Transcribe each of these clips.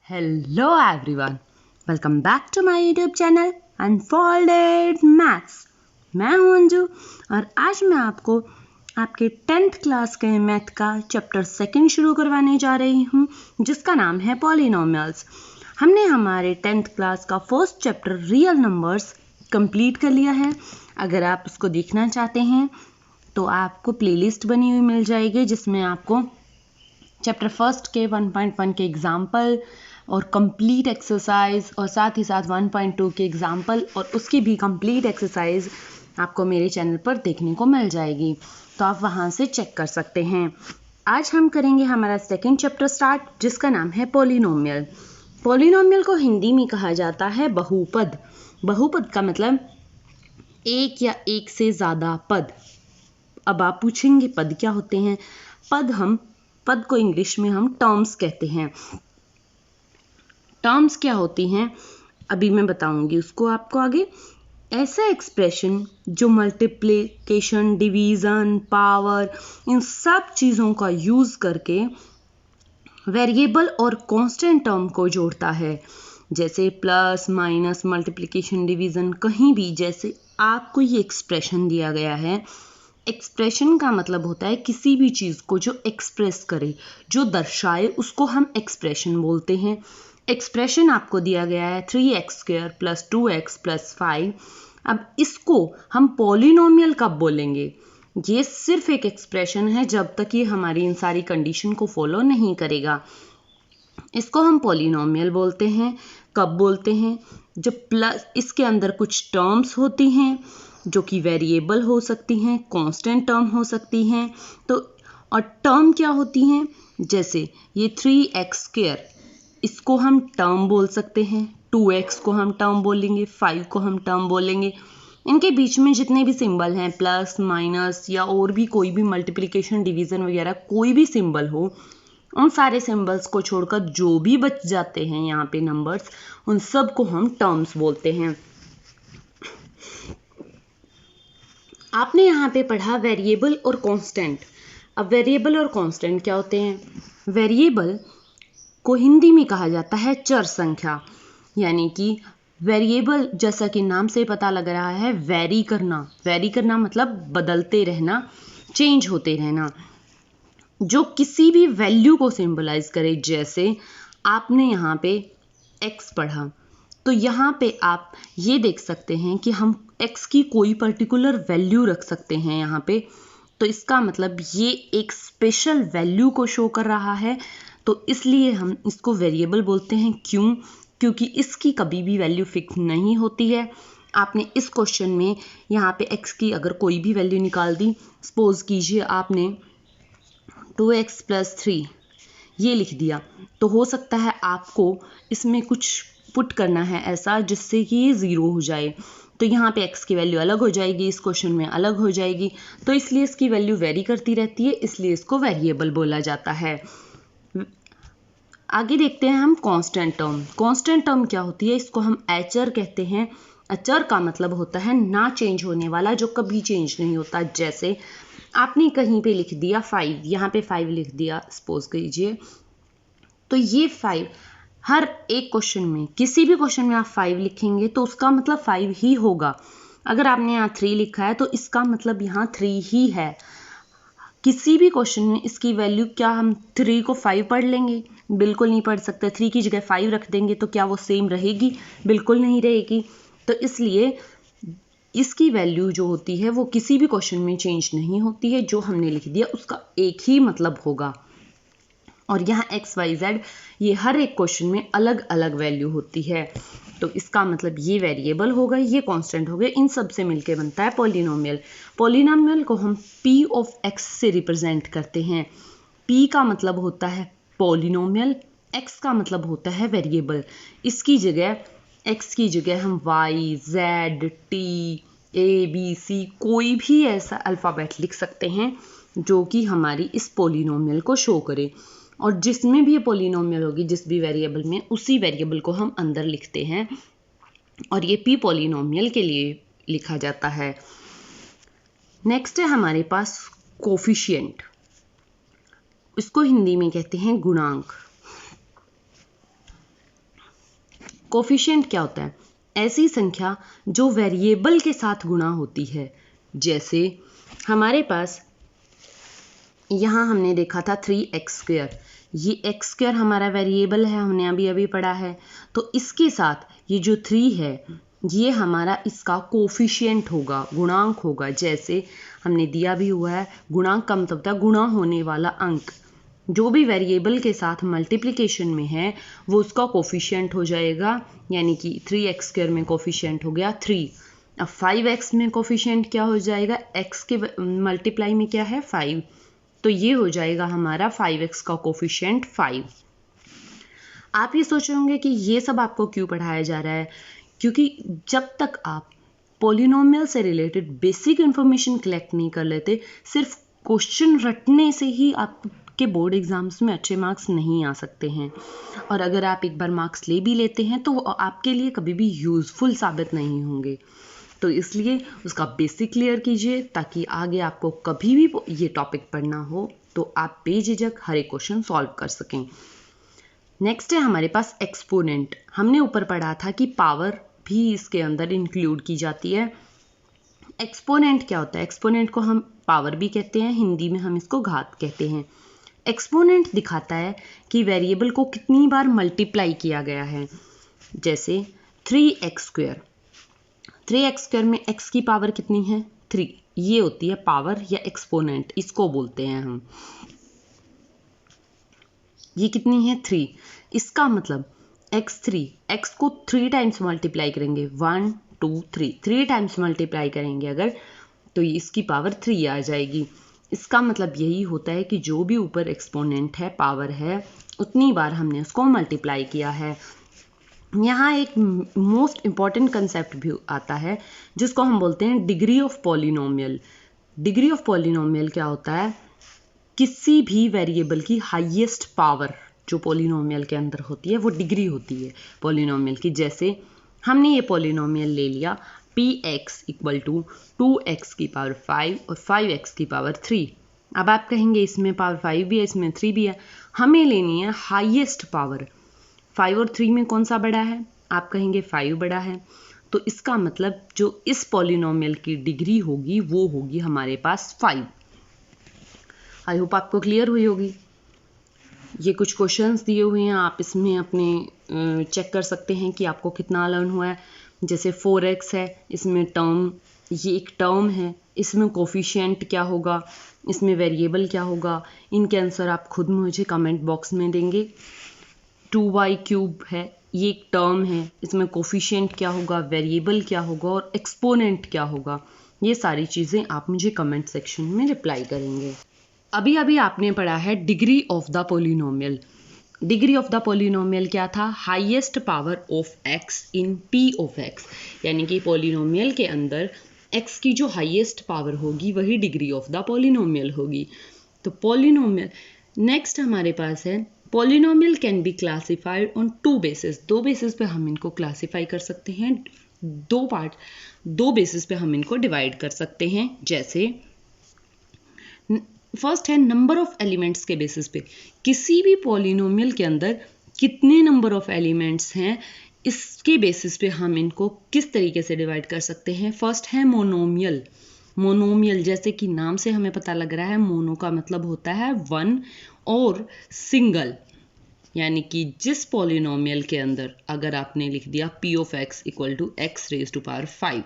Hello everyone, welcome back to my YouTube channel unfolded maths. मैं हूं अंजू और आज मैं आपको आपके 10th क्लास के मैथ का चैप्टर 2 शुरू करवाने जा रही हूं, जिसका नाम है पॉलिनोमियल्स। हमने हमारे 10th क्लास का first chapter real numbers complete कर लिया है। अगर आप उसको देखना चाहते हैं तो आपको प्लेलिस्ट बनी हुई मिल जाएगी, जिसमें आपको चैप्टर फर्स्ट के 1.1 के एग्जाम्पल और कंप्लीट एक्सरसाइज और साथ ही साथ 1.2 के एग्जाम्पल और उसकी भी कंप्लीट एक्सरसाइज आपको मेरे चैनल पर देखने को मिल जाएगी, तो आप वहां से चेक कर सकते हैं। आज हम करेंगे हमारा सेकंड चैप्टर स्टार्ट, जिसका नाम है पॉलिनोमियल। पॉलिनोमियल को हिंदी में कहा जाता है बहुपद। बहुपद का मतलब एक या एक से ज़्यादा पद। अब आप पूछेंगे पद क्या होते हैं? पद को इंग्लिश में हम टर्म्स कहते हैं। टर्म्स क्या होती हैं अभी मैं बताऊंगी उसको आपको आगे। ऐसा एक्सप्रेशन जो मल्टीप्लिकेशन, डिवीजन, पावर, इन सब चीज़ों का यूज़ करके वेरिएबल और कांस्टेंट टर्म को जोड़ता है, जैसे प्लस, माइनस, मल्टीप्लिकेशन, डिवीजन। कहीं भी जैसे आपको ये एक्सप्रेशन दिया गया है, एक्सप्रेशन का मतलब होता है किसी भी चीज़ को जो एक्सप्रेस करे, जो दर्शाए, उसको हम एक्सप्रेशन बोलते हैं। एक्सप्रेशन आपको दिया गया है 3x² + 2x + 5। अब इसको हम पॉलिनोमियल कब बोलेंगे? ये सिर्फ एक एक्सप्रेशन है जब तक ये हमारी इन सारी कंडीशन को फॉलो नहीं करेगा। इसको हम पॉलिनोमियल बोलते हैं। कब बोलते हैं? जब प्लस इसके अंदर कुछ टर्म्स होती हैं जो कि वेरिएबल हो सकती हैं, कांस्टेंट टर्म हो सकती हैं। तो और टर्म क्या होती हैं? जैसे ये 3x², इसको हम टर्म बोल सकते हैं, 2x को हम टर्म बोलेंगे, 5 को हम टर्म बोलेंगे। इनके बीच में जितने भी सिंबल हैं, प्लस, माइनस या और भी कोई भी मल्टीप्लिकेशन, डिवीजन वगैरह कोई भी सिंबल हो, उन सारे सिंबल्स को छोड़कर जो भी बच जाते हैं यहाँ पे नंबर्स, उन सब को हम टर्म्स बोलते हैं। आपने यहाँ पे पढ़ा वेरिएबल और कांस्टेंट। अब वेरिएबल और कांस्टेंट क्या होते हैं? वेरिएबल को हिंदी में कहा जाता है चर संख्या, यानी कि वेरिएबल जैसा कि नाम से पता लग रहा है, वेरी करना मतलब बदलते रहना, चेंज होते रहना, जो किसी भी वैल्यू को सिंबलाइज करे। जैसे आपने यहाँ पे x पढ़ा, तो यहाँ पे आप ये देख सकते हैं कि हम x की कोई पर्टिकुलर वैल्यू रख सकते हैं यहाँ पे, तो इसका मतलब ये एक स्पेशल वैल्यू को शो कर रहा है, तो इसलिए हम इसको वेरिएबल बोलते हैं। क्योंकि इसकी कभी भी वैल्यू फिक्स नहीं होती है। आपने इस क्वेश्चन में यहाँ पे x की अगर कोई भी वैल्यू निकाल दी, सपोज कीजिए आपने 2x + 3 ये लिख दिया, तो हो सकता है आपको इसमें कुछ पुट करना है ऐसा जिससे कि ये 0 हो जाए, तो यहाँ पे x की वैल्यू अलग हो जाएगी, इस क्वेश्चन में अलग हो जाएगी, तो इसलिए इसकी वैल्यू वेरी करती रहती है, इसलिए इसको वेरिएबल बोला जाता है। आगे देखते हैं हम कांस्टेंट टर्म। कांस्टेंट टर्म क्या होती है? इसको हम अचर कहते हैं। अचर का मतलब होता है ना चेंज होने वाला, जो कभी चेंज नहीं होता। जैसे आपने कहीं पे लिख दिया 5, यहाँ पे 5 लिख दिया सपोज कीजिए, तो ये 5 हर एक क्वेश्चन में, किसी भी क्वेश्चन में आप 5 लिखेंगे तो उसका मतलब 5 ही होगा। अगर आपने यहाँ 3 लिखा है तो इसका मतलब यहाँ 3 ही है। किसी भी क्वेश्चन में इसकी वैल्यू, क्या हम 3 को 5 पढ़ लेंगे? बिल्कुल नहीं पढ़ सकते। 3 की जगह 5 रख देंगे तो क्या वो सेम रहेगी? बिल्कुल नहीं रहेगी। तो इसलिए इसकी वैल्यू जो होती है वो किसी भी क्वेश्चन में चेंज नहीं होती है। जो हमने लिख दिया उसका एक ही मतलब होगा। और यहाँ x, y, z ये हर एक क्वेश्चन में अलग अलग वैल्यू होती है, तो इसका मतलब ये वेरिएबल हो गए, ये कांस्टेंट हो गए। इन सब से मिलके बनता है पॉलिनोमियल। पॉलिनोमियल को हम p ऑफ x से रिप्रेजेंट करते हैं। p का मतलब होता है पॉलिनोमियल, x का मतलब होता है वेरिएबल। इसकी जगह, x की जगह हम y, z, t, a, b, c कोई भी ऐसा अल्फ़ाबेट लिख सकते हैं जो कि हमारी इस पॉलिनोमियल को शो करे, और जिसमें भी ये पॉलिनोमियल होगी, जिस भी वेरिएबल में, उसी वेरिएबल को हम अंदर लिखते हैं, और ये p पॉलिनोमियल के लिए लिखा जाता है। नेक्स्ट है हमारे पास कोफिशिएंट। इसको हिंदी में कहते हैं गुणांक। कोफिशिएंट क्या होता है? ऐसी संख्या जो वेरिएबल के साथ गुणा होती है। जैसे हमारे पास यहाँ हमने देखा था 3x², ये x² हमारा वेरिएबल है, हमने अभी अभी पढ़ा है। तो इसके साथ ये जो 3 है ये हमारा इसका कोफिशिएंट होगा, गुणांक होगा। जैसे हमने दिया भी हुआ है, गुणांक का मतलब होता है गुणा होने वाला अंक। जो भी वेरिएबल के साथ मल्टीप्लिकेशन में है वो उसका कोफिशिएंट हो जाएगा, यानी कि 3x² में कोफिशिएंट हो गया 3। अब 5x में कोफिशिएंट क्या हो जाएगा? x के मल्टीप्लाई में क्या है? 5। तो ये हो जाएगा हमारा 5x का कोफिशिएंट 5। आप ये सोच रहे होंगे कि ये सब आपको क्यों पढ़ाया जा रहा है? क्योंकि जब तक आप पॉलिनोमियल से रिलेटेड बेसिक इंफॉर्मेशन कलेक्ट नहीं कर लेते, सिर्फ क्वेश्चन रटने से ही आपके बोर्ड एग्जाम्स में अच्छे मार्क्स नहीं आ सकते हैं। और अगर आप एक बार मार्क्स ले भी लेते हैं तो वो आपके लिए कभी भी यूज़फुल साबित नहीं होंगे। तो इसलिए उसका बेसिक क्लियर कीजिए, ताकि आगे आपको कभी भी ये टॉपिक पढ़ना हो तो आप बेझिझक हर एक क्वेश्चन सॉल्व कर सकें। नेक्स्ट है हमारे पास एक्सपोनेंट। हमने ऊपर पढ़ा था कि पावर भी इसके अंदर इंक्लूड की जाती है। एक्सपोनेंट क्या होता है? एक्सपोनेंट को हम पावर भी कहते हैं, हिंदी में हम इसको घात कहते हैं। एक्सपोनेंट दिखाता है कि वेरिएबल को कितनी बार मल्टीप्लाई किया गया है। जैसे 3x², 3x² में x की पावर कितनी है? 3। ये होती है पावर या एक्सपोनेंट, इसको बोलते हैं हम। ये कितनी है? 3। इसका मतलब x3, x को 3 टाइम्स मल्टीप्लाई करेंगे, 1 2 3, 3 टाइम्स मल्टीप्लाई करेंगे अगर, तो इसकी पावर 3 आ जाएगी। इसका मतलब यही होता है कि जो भी ऊपर एक्सपोनेंट है, पावर है, उतनी बार हमने उसको मल्टीप्लाई किया है। यहाँ एक मोस्ट इम्पॉर्टेंट कंसेप्ट भी आता है जिसको हम बोलते हैं degree of polynomial. Degree of polynomial क्या होता है? किसी भी वेरिएबल की हाईएस्ट पावर जो पॉलिनोमियल के अंदर होती है वो डिग्री होती है पॉलिनोमियल की। जैसे हमने ये पॉलिनोमियल ले लिया px इक्वल टू 2x की पावर 5 और 5x की पावर 3। अब आप कहेंगे इसमें पावर 5 भी है, इसमें 3 भी है, हमें लेनी है हाईएस्ट पावर। 5 और 3 में कौन सा बड़ा है? आप कहेंगे 5 बड़ा है। तो इसका मतलब जो इस पॉलिनोमियल की डिग्री होगी वो होगी हमारे पास 5। आई होप आपको क्लियर हुई होगी। ये कुछ क्वेश्चंस दिए हुए हैं, आप इसमें अपने चेक कर सकते हैं कि आपको कितना लर्न हुआ है। जैसे 4x है, इसमें टर्म, ये एक टर्म है, इसमें कोफिशिएंट क्या होगा, इसमें वेरिएबल क्या होगा, इनके आंसर आप खुद मुझे कमेंट बॉक्स में देंगे। 2y³ है, ये एक टर्म है, इसमें कोफिशिएंट क्या होगा, वेरिएबल क्या होगा और एक्सपोनेंट क्या होगा, ये सारी चीज़ें आप मुझे कमेंट सेक्शन में रिप्लाई करेंगे। अभी अभी आपने पढ़ा है degree of the polynomial. Degree of the polynomial क्या था? Highest power of x in p of x, यानी कि पॉलिनोमियल के अंदर x की जो हाईएस्ट पावर होगी वही डिग्री ऑफ द पॉलिनोमियल होगी। तो पॉलिनोमियल नेक्स्ट हमारे पास है polynomial can be classified on 2 basis. 2 basis पे हम इनको क्लासीफाई कर सकते हैं, 2 बेसिस पे हम इनको डिवाइड कर सकते हैं। जैसे फर्स्ट है नंबर ऑफ एलिमेंट्स के बेसिस पे, किसी भी पॉलिनोमियल के अंदर कितने नंबर ऑफ एलिमेंट्स हैं इसके बेसिस पे हम इनको किस तरीके से डिवाइड कर सकते हैं। फर्स्ट है मोनोमियल। मोनोमियल जैसे कि नाम से हमें पता लग रहा है, मोनो का मतलब होता है 1 और सिंगल, यानी कि जिस पॉलिनोमियल के अंदर अगर आपने लिख दिया p of x equal to x raise to power 5,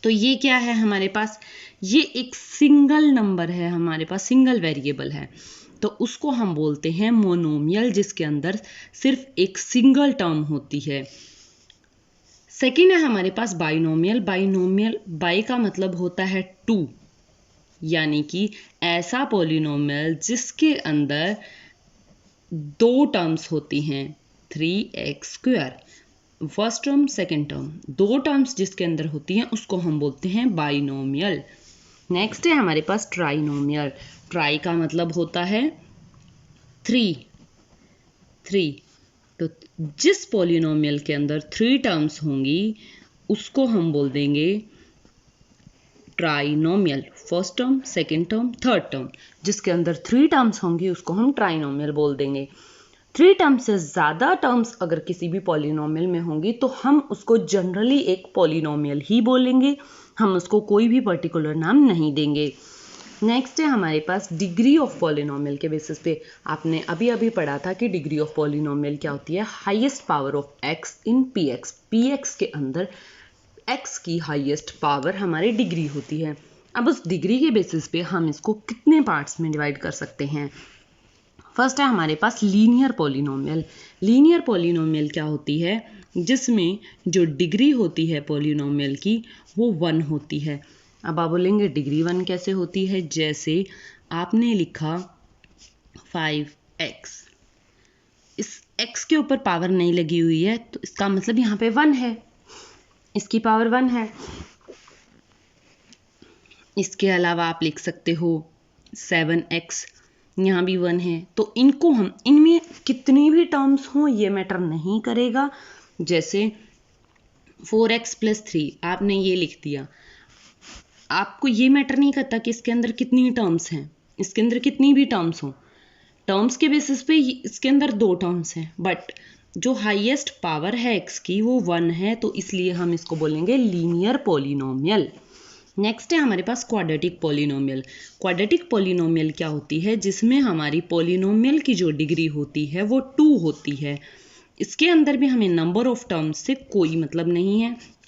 तो ये क्या है हमारे पास? ये एक सिंगल नंबर है, हमारे पास सिंगल वेरिएबल है, तो उसको हम बोलते हैं मोनोमियल, जिसके अंदर सिर्फ एक सिंगल टर्म होती है। सेकेंड है हमारे पास बाइनोमियल। बाइनोमियल, बाई का मतलब होता है 2, यानी कि ऐसा पॉलिनोमियल जिसके अंदर 2 टर्म्स होती हैं, 3x², first term second term, 2 terms जिसके अंदर होती हैं उसको हम बोलते हैं बाइनोमियल। नेक्स्ट है हमारे पास ट्राइनोमियल। ट्राई का मतलब होता है 3। तो जिस पॉलिनोमियल के अंदर 3 टर्म्स होंगी उसको हम बोल देंगे trinomial. First term, second term, third term, जिसके अंदर 3 टर्म्स होंगी उसको हम ट्राइनोमियल बोल देंगे। 3 टर्म्स से ज़्यादा टर्म्स अगर किसी भी पॉलिनोमियल में होंगी तो हम उसको जनरली एक पॉलिनोमियल ही बोलेंगे, हम उसको कोई भी पर्टिकुलर नाम नहीं देंगे। नेक्स्ट है हमारे पास डिग्री ऑफ पॉलिनोमियल के बेसिस पे। आपने अभी अभी पढ़ा था कि डिग्री ऑफ पॉलिनोमियल क्या होती है, highest power of x in P x. P x के अंदर एक्स की हाईएस्ट पावर हमारी डिग्री होती है। अब उस डिग्री के बेसिस पे हम इसको कितने पार्ट्स में डिवाइड कर सकते हैं। फर्स्ट है हमारे पास लीनियर पॉलिनोमियल। लीनियर पॉलिनोमियल क्या होती है, जिसमें जो डिग्री होती है पॉलिनोमियल की वो 1 होती है। अब आप बोलेंगे डिग्री 1 कैसे होती है, जैसे आपने लिखा 5x, इस x के ऊपर पावर नहीं लगी हुई है तो इसका मतलब यहाँ पे 1 है, इसकी पावर 1 है। इसके अलावा आप लिख सकते हो 7x, यहाँ भी 1 है। तो इनको हम, इनमें कितनी भी टर्म्स हों ये मैटर नहीं करेगा। जैसे 4x + 3 आपने ये लिख दिया, आपको ये मैटर नहीं करता कि इसके अंदर कितनी टर्म्स हैं, इसके अंदर कितनी भी टर्म्स हों, टर्म्स के बेसिस पे इसके अंदर 2 टर्म्स हैं, बट जो हाईएस्ट पावर है x की वो 1 है, तो इसलिए हम इसको बोलेंगे लीनियर पॉलिनोमियल। नेक्स्ट है हमारे पास क्वाड्रेटिक पॉलिनोमियल। क्वाड्रेटिक पॉलिनोमियल क्या होती है, जिसमें हमारी पॉलिनोमियल की जो डिग्री होती है वो 2 होती है। इसके अंदर भी हमें नंबर ऑफ टर्म्स से कोई मतलब नहीं है।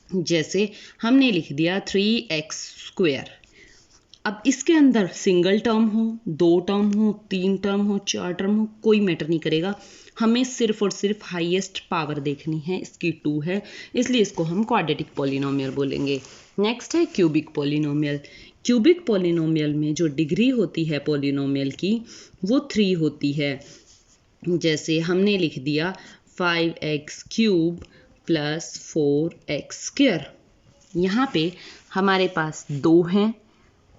जैसे हमने लिख दिया 3x²। अब इसके अंदर सिंगल टर्म हो, 2 टर्म हो, 3 टर्म हो, 4 टर्म हो, कोई मैटर नहीं करेगा, हमें सिर्फ और सिर्फ हाईएस्ट पावर देखनी है, इसकी 2 है, इसलिए इसको हम क्वाड्रेटिक पॉलिनोमियल बोलेंगे। नेक्स्ट है क्यूबिक पॉलिनोमियल। क्यूबिक पॉलिनोमियल में जो डिग्री होती है पॉलिनोमियल की वो 3 होती है। जैसे हमने लिख दिया 5x³ + 4x²। यहाँ पे हमारे पास 2 हैं,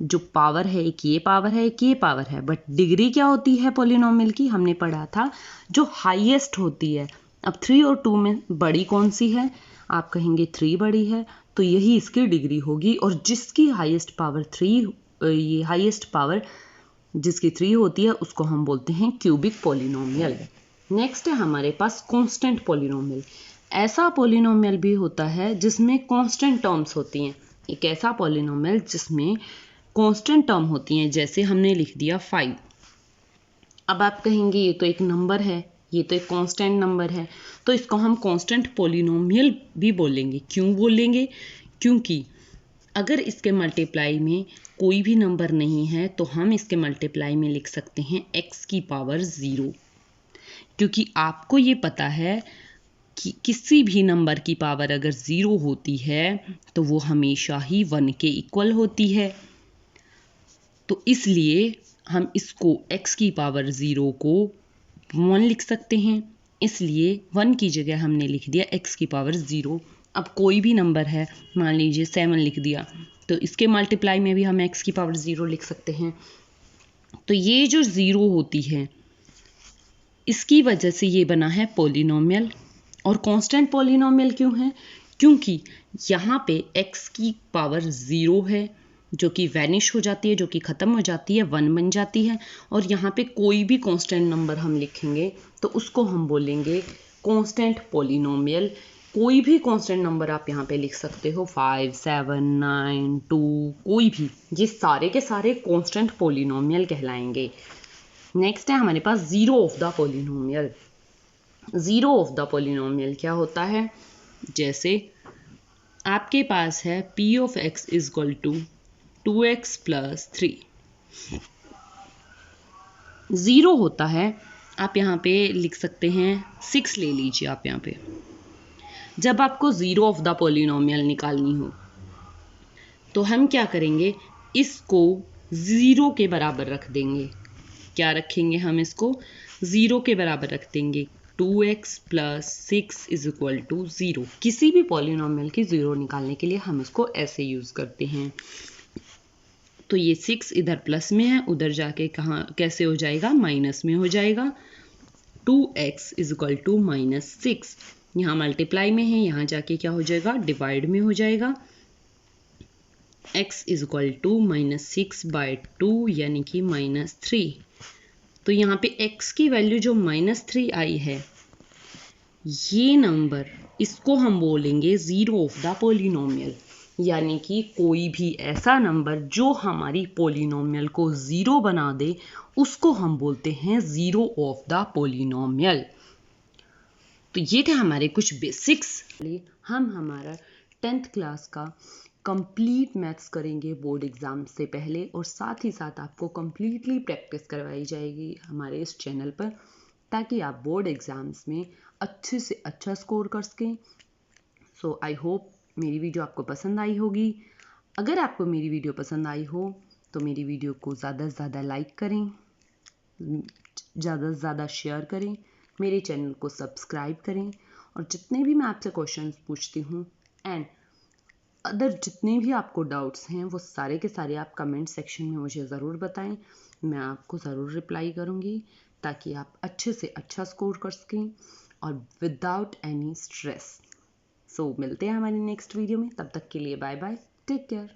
जो पावर है एक ये पावर है एक ये पावर है, बट डिग्री क्या होती है पॉलिनोमियल की, हमने पढ़ा था जो हाईएस्ट होती है। अब 3 और 2 में बड़ी कौन सी है, आप कहेंगे 3 बड़ी है, तो यही इसकी डिग्री होगी। और जिसकी हाईएस्ट पावर 3, ये हाईएस्ट पावर जिसकी 3 होती है उसको हम बोलते हैं क्यूबिक पॉलिनोमियल। नेक्स्ट है हमारे पास कांस्टेंट पॉलिनोमियल। ऐसा पॉलिनोमियल भी होता है जिसमें कांस्टेंट टर्म्स होती हैं। एक ऐसा पॉलिनोमियल जिसमें कांस्टेंट टर्म होती हैं, जैसे हमने लिख दिया 5। अब आप कहेंगे ये तो एक नंबर है, ये तो एक कांस्टेंट नंबर है, तो इसको हम कांस्टेंट पॉलिनोमियल भी बोलेंगे। क्यों बोलेंगे, क्योंकि अगर इसके मल्टीप्लाई में कोई भी नंबर नहीं है तो हम इसके मल्टीप्लाई में लिख सकते हैं x⁻0, क्योंकि आपको ये पता है कि किसी भी नंबर की पावर अगर 0 होती है तो वो हमेशा ही 1 के इक्वल होती है। तो इसलिए हम इसको x⁻0 को 1 लिख सकते हैं, इसलिए 1 की जगह हमने लिख दिया x⁻0। अब कोई भी नंबर है, मान लीजिए 7 लिख दिया, तो इसके मल्टीप्लाई में भी हम x⁻0 लिख सकते हैं। तो ये जो 0 होती है इसकी वजह से ये बना है पॉलिनोमियल। और कांस्टेंट पॉलिनोमियल क्यों है, क्योंकि यहाँ पे x की पावर 0 है जो कि वैनिश हो जाती है, जो कि ख़त्म हो जाती है, 1 बन जाती है। और यहाँ पे कोई भी कांस्टेंट नंबर हम लिखेंगे तो उसको हम बोलेंगे कांस्टेंट पॉलिनोमियल। कोई भी कांस्टेंट नंबर आप यहाँ पे लिख सकते हो, 5, 7, 9, 2, कोई भी, ये सारे के सारे कांस्टेंट पॉलिनोमियल कहलाएंगे। नेक्स्ट है हमारे पास zero of the polynomial. Zero of the polynomial क्या होता है, जैसे आपके पास है p(x) = 2x + 3। ज़ीरो होता है, आप यहाँ पे लिख सकते हैं 6 ले लीजिए आप यहाँ पे। जब आपको ज़ीरो ऑफ द पॉलिनोमियल निकालनी हो तो हम क्या करेंगे, इसको 0 के बराबर रख देंगे। क्या रखेंगे, हम इसको 0 के बराबर रख देंगे। 2x + 6 = 0। किसी भी पॉलिनोमियल की 0 निकालने के लिए हम इसको ऐसे यूज़ करते हैं। तो ये 6 इधर प्लस में है, उधर जाके कहाँ कैसे हो जाएगा, माइनस में हो जाएगा। 2x = -6, यहाँ मल्टीप्लाई में है, यहाँ जाके क्या हो जाएगा, डिवाइड में हो जाएगा। x = -6/2 यानी कि -3। तो यहाँ पे x की वैल्यू जो -3 आई है, ये नंबर, इसको हम बोलेंगे ज़ीरो ऑफ द पॉलिनोमियल, यानी कि कोई भी ऐसा नंबर जो हमारी पॉलिनोमियल को ज़ीरो बना दे उसको हम बोलते हैं ज़ीरो ऑफ द पॉलिनोमियल। तो ये थे हमारे कुछ बेसिक्स। हम हमारा 10th क्लास का कंप्लीट मैथ्स करेंगे बोर्ड एग्ज़ाम से पहले, और साथ ही साथ आपको कंप्लीटली प्रैक्टिस करवाई जाएगी हमारे इस चैनल पर, ताकि आप बोर्ड एग्ज़ाम्स में अच्छे से अच्छा स्कोर कर सकें। सो आई होप मेरी वीडियो आपको पसंद आई होगी। अगर आपको मेरी वीडियो पसंद आई हो तो मेरी वीडियो को ज़्यादा से ज़्यादा लाइक करें, ज़्यादा से ज़्यादा शेयर करें, मेरे चैनल को सब्सक्राइब करें, और जितने भी मैं आपसे क्वेश्चंस पूछती हूँ एंड अदर जितने भी आपको डाउट्स हैं वो सारे के सारे आप कमेंट सेक्शन में मुझे ज़रूर बताएं। मैं आपको ज़रूर रिप्लाई करूँगी, ताकि आप अच्छे से अच्छा स्कोर कर सकें और विदाउट एनी स्ट्रेस। सो मिलते हैं हमारी नेक्स्ट वीडियो में, तब तक के लिए बाय बाय, टेक केयर।